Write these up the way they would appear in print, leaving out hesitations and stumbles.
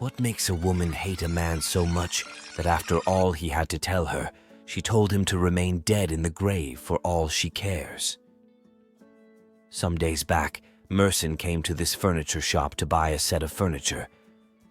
What makes a woman hate a man so much that after all he had to tell her, she told him to remain dead in the grave for all she cares? Some days back, Merson came to this furniture shop to buy a set of furniture,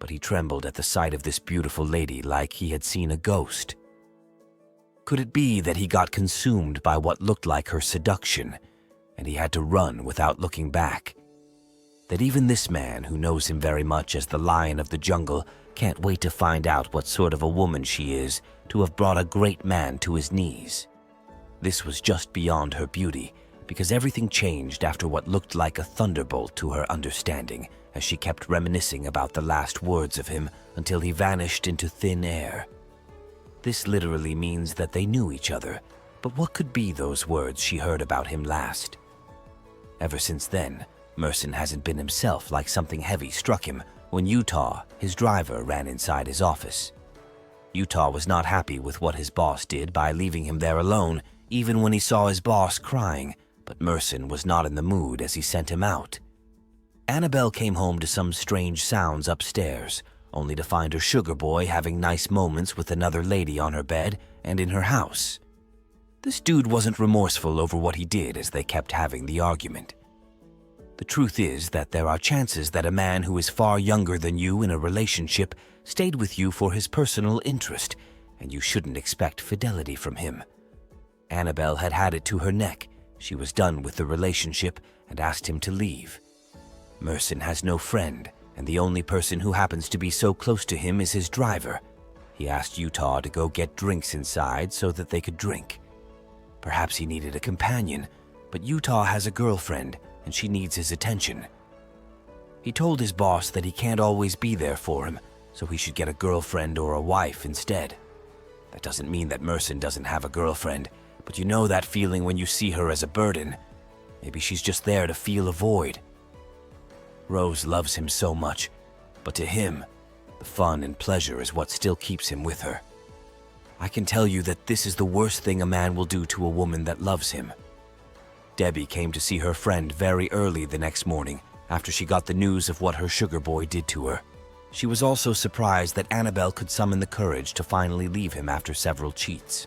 but he trembled at the sight of this beautiful lady like he had seen a ghost. Could it be that he got consumed by what looked like her seduction, and he had to run without looking back? That even this man, who knows him very much as the lion of the jungle, can't wait to find out what sort of a woman she is to have brought a great man to his knees. This was just beyond her beauty, because everything changed after what looked like a thunderbolt to her understanding as she kept reminiscing about the last words of him until he vanished into thin air. This literally means that they knew each other, but what could be those words she heard about him last? Ever since then, Merson hasn't been himself, like something heavy struck him when Utah, his driver, ran inside his office. Utah was not happy with what his boss did by leaving him there alone, even when he saw his boss crying, but Merson was not in the mood as he sent him out. Anabel came home to some strange sounds upstairs, only to find her sugar boy having nice moments with another lady on her bed and in her house. This dude wasn't remorseful over what he did as they kept having the argument. The truth is that there are chances that a man who is far younger than you in a relationship stayed with you for his personal interest, and you shouldn't expect fidelity from him. Anabel had had it to her neck. She was done with the relationship and asked him to leave. Merson has no friend, and the only person who happens to be so close to him is his driver. He asked Utah to go get drinks inside so that they could drink. Perhaps he needed a companion, but Utah has a girlfriend, and she needs his attention. He told his boss that he can't always be there for him, so he should get a girlfriend or a wife instead. That doesn't mean that Merson doesn't have a girlfriend, but you know that feeling when you see her as a burden. Maybe she's just there to fill a void. Rose loves him so much, but to him, the fun and pleasure is what still keeps him with her. I can tell you that this is the worst thing a man will do to a woman that loves him. Debbie came to see her friend very early the next morning after she got the news of what her sugar boy did to her. She was also surprised that Anabel could summon the courage to finally leave him after several cheats.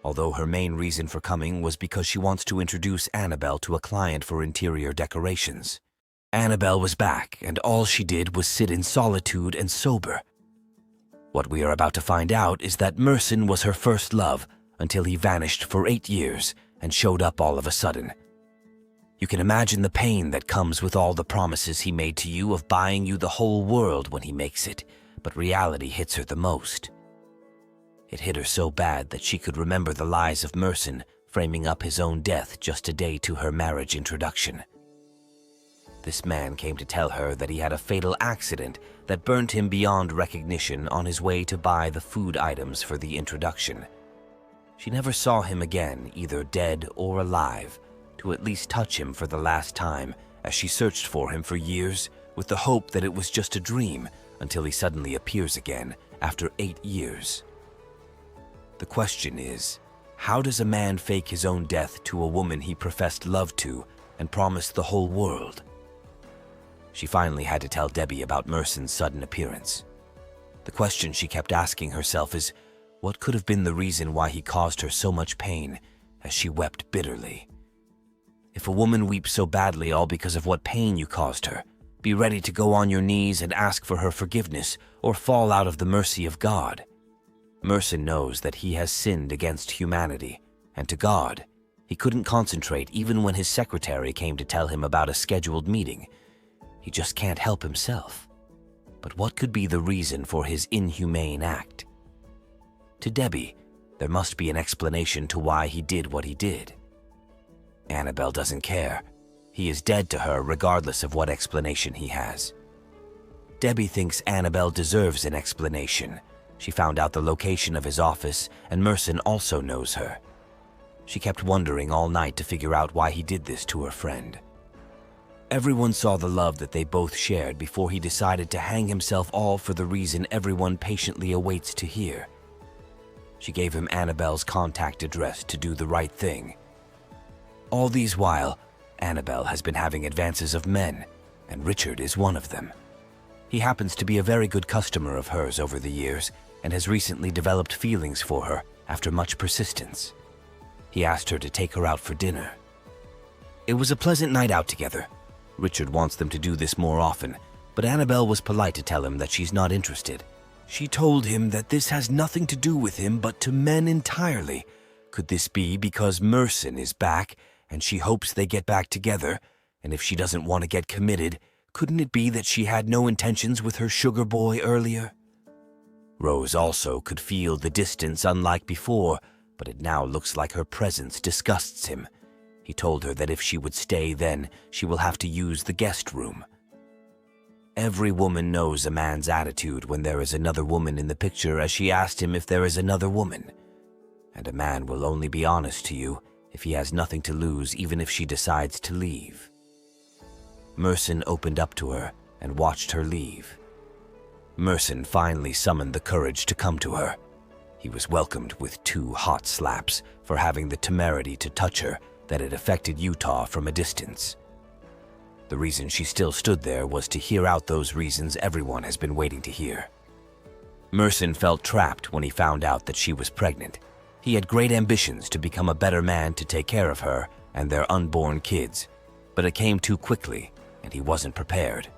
Although her main reason for coming was because she wants to introduce Anabel to a client for interior decorations. Anabel was back, and all she did was sit in solitude and sober. What we are about to find out is that Merson was her first love until he vanished for 8 years and showed up all of a sudden. You can imagine the pain that comes with all the promises he made to you of buying you the whole world when he makes it, but reality hits her the most. It hit her so bad that she could remember the lies of Merson framing up his own death just a day to her marriage introduction. This man came to tell her that he had a fatal accident that burnt him beyond recognition on his way to buy the food items for the introduction. She never saw him again, either dead or alive, to at least touch him for the last time, as she searched for him for years with the hope that it was just a dream until he suddenly appears again after 8 years. The question is, how does a man fake his own death to a woman he professed love to and promised the whole world? She finally had to tell Debbie about Merson's sudden appearance. The question she kept asking herself is, what could have been the reason why he caused her so much pain, as she wept bitterly? If a woman weeps so badly all because of what pain you caused her, be ready to go on your knees and ask for her forgiveness or fall out of the mercy of God. Merson knows that he has sinned against humanity, and to God, he couldn't concentrate even when his secretary came to tell him about a scheduled meeting. He just can't help himself. But what could be the reason for his inhumane act? To Debbie, there must be an explanation to why he did what he did. Anabel doesn't care. He is dead to her regardless of what explanation he has. Debbie thinks Anabel deserves an explanation. She found out the location of his office, and Merson also knows her. She kept wondering all night to figure out why he did this to her friend. Everyone saw the love that they both shared before he decided to hang himself, all for the reason everyone patiently awaits to hear. She gave him Anabel's contact address to do the right thing. All these while, Anabel has been having advances of men, and Richard is one of them. He happens to be a very good customer of hers over the years and has recently developed feelings for her after much persistence. He asked her to take her out for dinner. It was a pleasant night out together. Richard wants them to do this more often, but Anabel was polite to tell him that she's not interested. She told him that this has nothing to do with him but to men entirely. Could this be because Merson is back and she hopes they get back together? And if she doesn't want to get committed, couldn't it be that she had no intentions with her sugar boy earlier? Rose also could feel the distance unlike before, but it now looks like her presence disgusts him. He told her that if she would stay then, she will have to use the guest room. Every woman knows a man's attitude when there is another woman in the picture, as she asked him if there is another woman. And a man will only be honest to you if he has nothing to lose, even if she decides to leave. Merson opened up to her and watched her leave. Merson finally summoned the courage to come to her. He was welcomed with 2 hot slaps for having the temerity to touch her that had affected Utah from a distance. The reason she still stood there was to hear out those reasons everyone has been waiting to hear. Merson felt trapped when he found out that she was pregnant. He had great ambitions to become a better man to take care of her and their unborn kids, but it came too quickly and he wasn't prepared.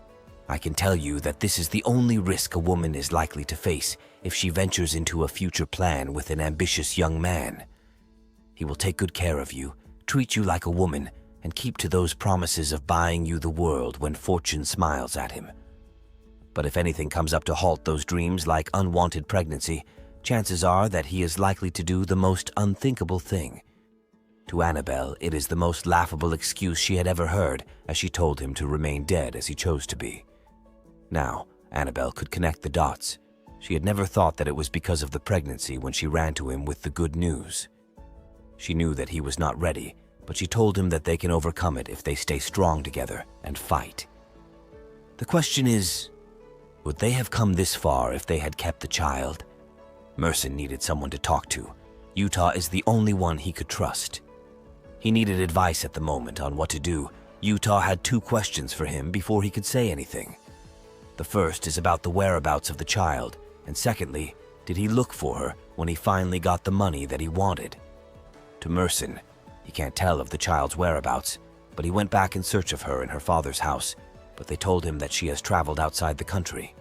I can tell you that this is the only risk a woman is likely to face if she ventures into a future plan with an ambitious young man. He will take good care of you, treat you like a woman, and keep to those promises of buying you the world when fortune smiles at him. But if anything comes up to halt those dreams, like unwanted pregnancy, chances are that he is likely to do the most unthinkable thing. To Anabel, it is the most laughable excuse she had ever heard, as she told him to remain dead as he chose to be. Now, Anabel could connect the dots. She had never thought that it was because of the pregnancy when she ran to him with the good news. She knew that he was not ready, but she told him that they can overcome it if they stay strong together and fight. The question is, would they have come this far if they had kept the child? Merson needed someone to talk to. Utah is the only one he could trust. He needed advice at the moment on what to do. Utah had 2 questions for him before he could say anything. The first is about the whereabouts of the child, and secondly, did he look for her when he finally got the money that he wanted? To Merson, he can't tell of the child's whereabouts, but he went back in search of her in her father's house, but they told him that she has traveled outside the country.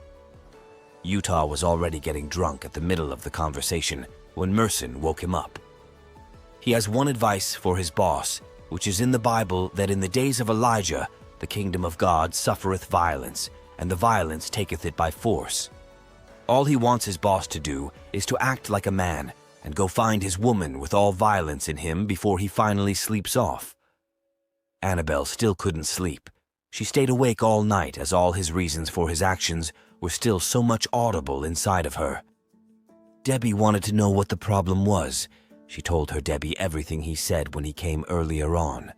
Utah was already getting drunk at the middle of the conversation when Merson woke him up. He has one advice for his boss, which is in the Bible, that in the days of Elijah, the kingdom of God suffereth violence, and the violence taketh it by force. All he wants his boss to do is to act like a man and go find his woman with all violence in him before he finally sleeps off. Anabel still couldn't sleep. She stayed awake all night as all his reasons for his actions were still so much audible inside of her. Debbie wanted to know what the problem was. She told her Debbie everything he said when he came earlier on.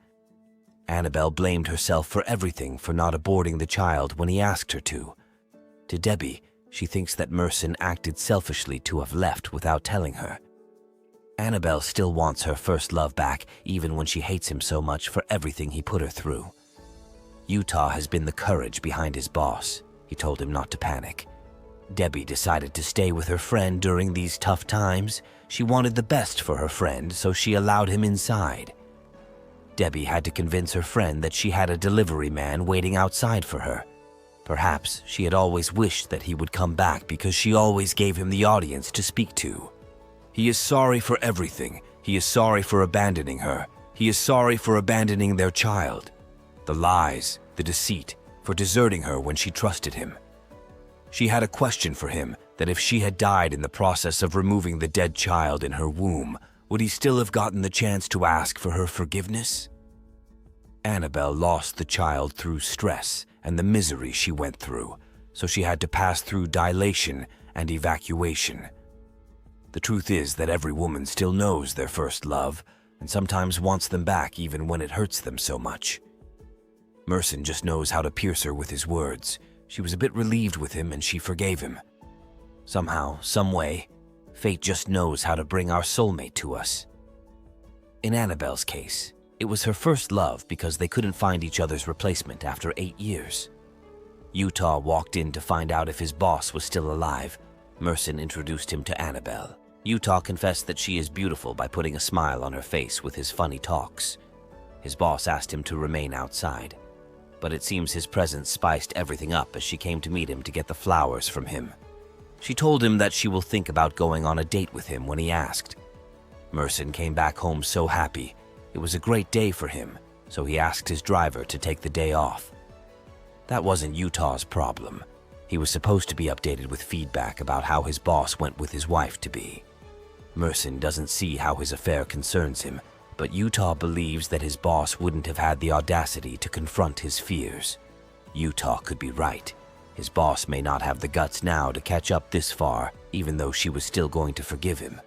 Anabel blamed herself for everything for not aborting the child when he asked her to. To Debbie, she thinks that Merson acted selfishly to have left without telling her. Anabel still wants her first love back, even when she hates him so much for everything he put her through. Utah has been the courage behind his boss. He told him not to panic. Debbie decided to stay with her friend during these tough times. She wanted the best for her friend, so she allowed him inside. Debbie had to convince her friend that she had a delivery man waiting outside for her. Perhaps she had always wished that he would come back because she always gave him the audience to speak to. He is sorry for everything. He is sorry for abandoning her. He is sorry for abandoning their child. The lies, the deceit, for deserting her when she trusted him. She had a question for him, that if she had died in the process of removing the dead child in her womb, would he still have gotten the chance to ask for her forgiveness? Anabel lost the child through stress and the misery she went through, so she had to pass through dilation and evacuation. The truth is that every woman still knows their first love and sometimes wants them back even when it hurts them so much. Merson just knows how to pierce her with his words. She was a bit relieved with him and she forgave him. Somehow, some way, fate just knows how to bring our soulmate to us. In Anabel's case, it was her first love because they couldn't find each other's replacement after 8 years. Utah walked in to find out if his boss was still alive. Merson introduced him to Anabel. Utah confessed that she is beautiful by putting a smile on her face with his funny talks. His boss asked him to remain outside, but it seems his presence spiced everything up as she came to meet him to get the flowers from him. She told him that she will think about going on a date with him when he asked. Merson came back home so happy. It was a great day for him, so he asked his driver to take the day off. That wasn't Utah's problem. He was supposed to be updated with feedback about how his boss went with his wife-to-be. Merson doesn't see how his affair concerns him, but Utah believes that his boss wouldn't have had the audacity to confront his fears. Utah could be right. His boss may not have the guts now to catch up this far, even though she was still going to forgive him.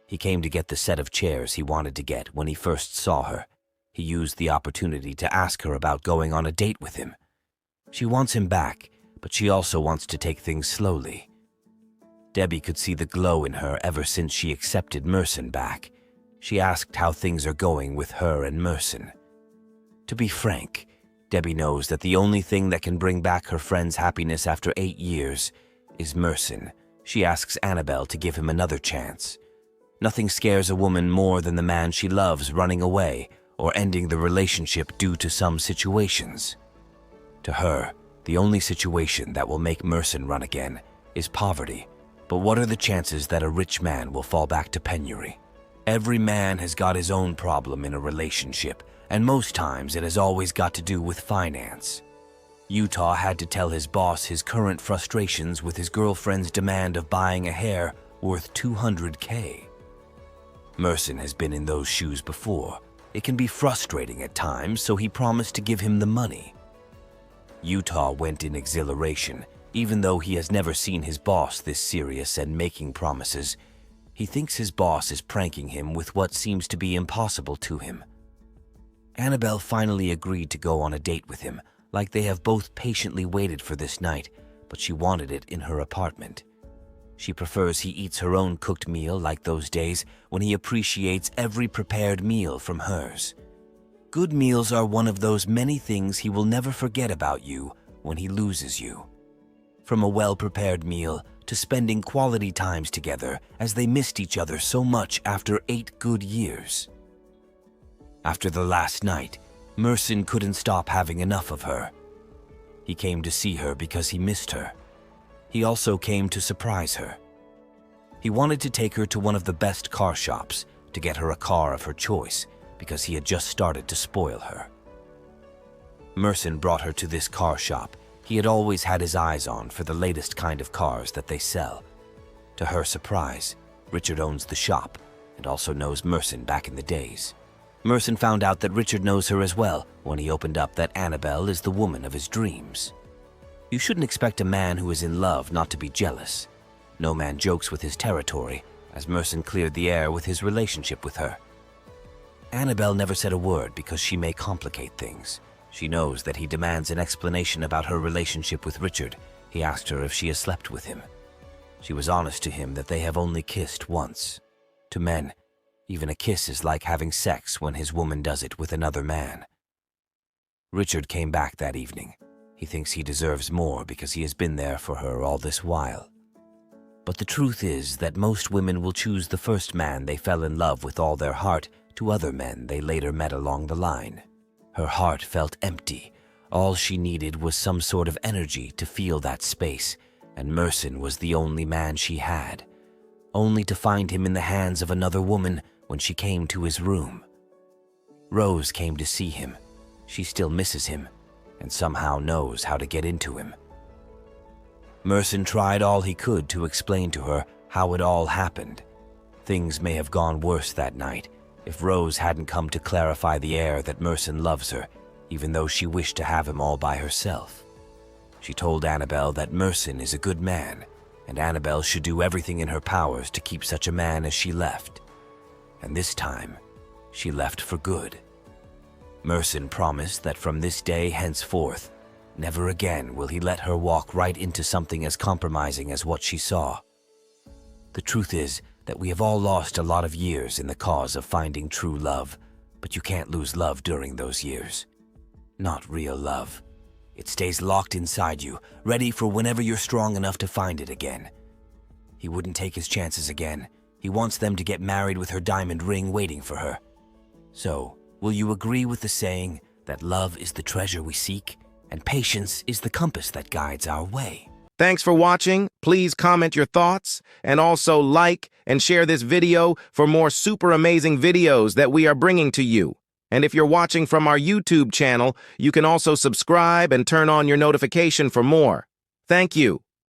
He came to get the set of chairs he wanted to get when he first saw her. He used the opportunity to ask her about going on a date with him. She wants him back, but she also wants to take things slowly. Debbie could see the glow in her ever since she accepted Merson back. She asked how things are going with her and Merson. To be frank, Debbie knows that the only thing that can bring back her friend's happiness after 8 years is Merson. She asks Anabel to give him another chance. Nothing scares a woman more than the man she loves running away or ending the relationship due to some situations. To her, the only situation that will make Merson run again is poverty. But what are the chances that a rich man will fall back to penury? Every man has got his own problem in a relationship, and most times it has always got to do with finance. Utah had to tell his boss his current frustrations with his girlfriend's demand of buying a hair worth $200K. Merson has been in those shoes before. It can be frustrating at times, so he promised to give him the money. Utah went in exhilaration. Even though he has never seen his boss this serious and making promises, he thinks his boss is pranking him with what seems to be impossible to him. Anabel finally agreed to go on a date with him, like they have both patiently waited for this night, but she wanted it in her apartment. She prefers he eats her own cooked meal like those days when he appreciates every prepared meal from hers. Good meals are one of those many things he will never forget about you when he loses you. From a well-prepared meal to spending quality times together as they missed each other so much after 8 good years. After the last night, Merson couldn't stop having enough of her. He came to see her because he missed her. He also came to surprise her. He wanted to take her to one of the best car shops to get her a car of her choice because he had just started to spoil her. Merson brought her to this car shop he had always had his eyes on for the latest kind of cars that they sell. To her surprise, Richard owns the shop and also knows Merson back in the days. Merson found out that Richard knows her as well when he opened up that Anabel is the woman of his dreams. You shouldn't expect a man who is in love not to be jealous. No man jokes with his territory, as Merson cleared the air with his relationship with her. Anabel never said a word because she may complicate things. She knows that he demands an explanation about her relationship with Richard. He asked her if she has slept with him. She was honest to him that they have only kissed once. To men, even a kiss is like having sex when his woman does it with another man. Richard came back that evening. He thinks he deserves more because he has been there for her all this while. But the truth is that most women will choose the first man they fell in love with all their heart to other men they later met along the line. Her heart felt empty. All she needed was some sort of energy to feel that space, and Merson was the only man she had, only to find him in the hands of another woman when she came to his room. Rose came to see him. She still misses him, and somehow knows how to get into him. Merson tried all he could to explain to her how it all happened. Things may have gone worse that night if Rose hadn't come to clarify the air that Merson loves her, even though she wished to have him all by herself. She told Anabel that Merson is a good man, and Anabel should do everything in her powers to keep such a man as she left. And this time, she left for good. Merson promised that from this day henceforth, never again will he let her walk right into something as compromising as what she saw. The truth is that we have all lost a lot of years in the cause of finding true love, but you can't lose love during those years. Not real love. It stays locked inside you, ready for whenever you're strong enough to find it again. He wouldn't take his chances again. He wants them to get married with her diamond ring waiting for her. So, will you agree with the saying that love is the treasure we seek, and patience is the compass that guides our way? Thanks for watching. Please comment your thoughts, and also like and share this video for more super amazing videos that we are bringing to you. And if you're watching from our YouTube channel, you can also subscribe and turn on your notification for more. Thank you.